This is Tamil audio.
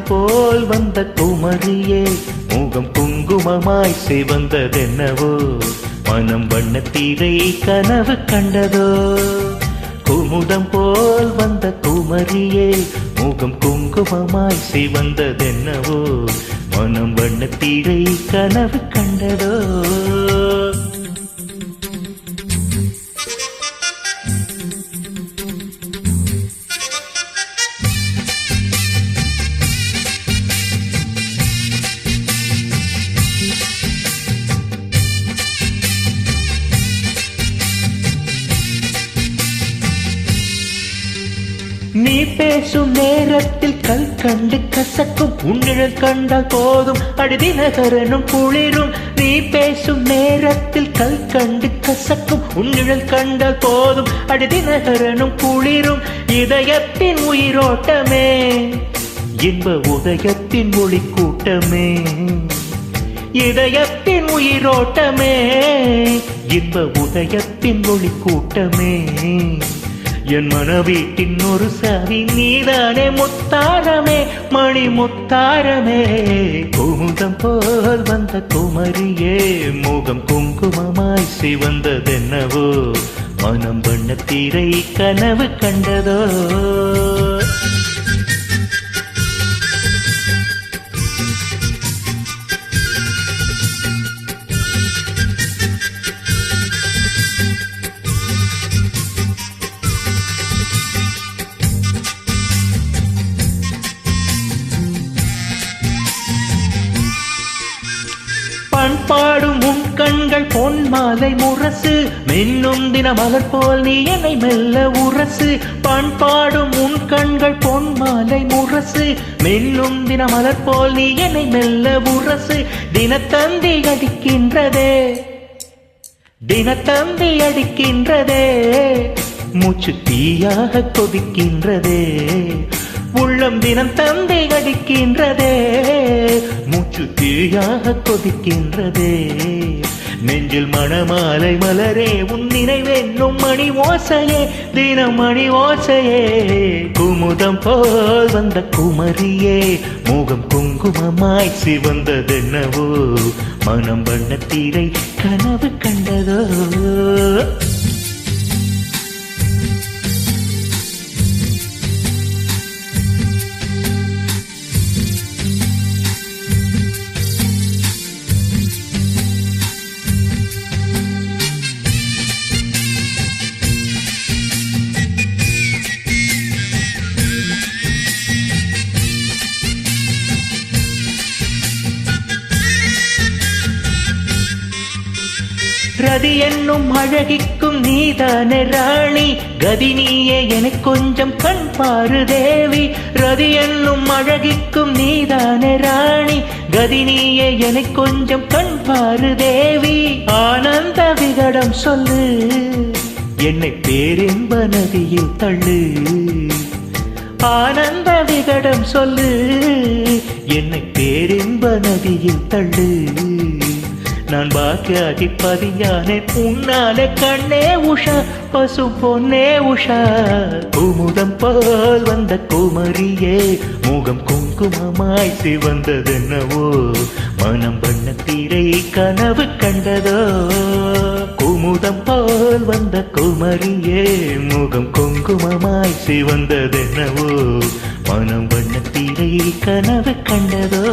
குமுதம் போல் வந்த குமரியே முகம் குங்குமமாய் சிவந்ததென்னவோ மனம் வண்ணத்திரை கனவு கண்டதோ குமுதம் போல் வந்த குமரியே முகம் குங்குமமாய் சிவந்ததென்னவோ மனம் வண்ணத்திரை கனவு கண்டதோ நீ பேசும் நேரத்தில் கல் கண்டு கசக்கும் உன்னிழல் கண்டால் போதும் அடிதினகரனும் குளிரும் நீ பேசும் நேரத்தில் கல் கண்டு கசக்கும் உன்னிழல் கண்டால் போதும் அடிதினகரனும் குளிரும் இதயத்தின் உயிரோட்டமே இன்ப உதயத்தின் ஒளி கூட்டமே இதயத்தின் உயிரோட்டமே இன்ப உதயத்தின் ஒளி கூட்டமே என் மனவீட்டின் ஒரு சாவி நீதானே முத்தாரமே மணி முத்தாரமே குமுதம் போல் வந்த குமரியே முகம் குங்குமமாய் சிவந்ததென்னவோ மனம் வண்ணத்திரை கனவு கண்டதோ பண்பாடும் உன் கண்கள் பொன் மாலை முரசு மின்னும் தின மலர் போல் நீ என்னை மெல்ல உரசு பண்பாடும் உன் கண்கள் பொன் மாலை முரசு மின்னும் தின மலர் போல் நீ என்னை மெல்ல உரசு தினத்தந்தி அடிக்கின்றதே தினத்தந்தி அடிக்கின்றதே மூச்சு தீயாக கொதிக்கின்றதே உள்ளம் தினம் தந்தை அடிக்கின்றதே மூச்சு தீயாக கொதிக்கின்றதே நெஞ்சில் மணமாலை மலரே உன் நினைவென்னும் மணி ஓசையே தினம் மணி ஓசையே குமுதம் போல் வந்த குமரியே முகம் குங்குமமாய் சிவந்ததென்னவோ மனம் வண்ணத்திரை கனவு கண்டதோ ரதி என்னும் அழகிக்கும் நீதானே ராணி கதி நீயே எனக்கு கொஞ்சம் கண் பாரு தேவி ரதி என்னும் அழகிக்கும் நீதானே ராணி கதி நீயே எனக்கு கொஞ்சம் கண் பாரு தேவி ஆனந்த விகடம் சொல்லு என்னை பேரின்ப நதியில் தள்ளு ஆனந்த விகடம் சொல்லு என்னை பேரின்ப நதியில் தள்ளு நான் பாக்கியாகி பதியானே உன்னாலே கண்ணே உஷா பசு பொன்னே உஷா குமுதம் போல் வந்த குமரியே முகம் குங்குமமாய் சிவந்ததென்னவோ மனம் வண்ணத்திரை கனவு கண்டதோ குமுதம் போல் வந்த குமரியே முகம் குங்குமமாய் சிவந்ததென்னவோ மனம் வண்ணத்திரை கனவு கண்டதோ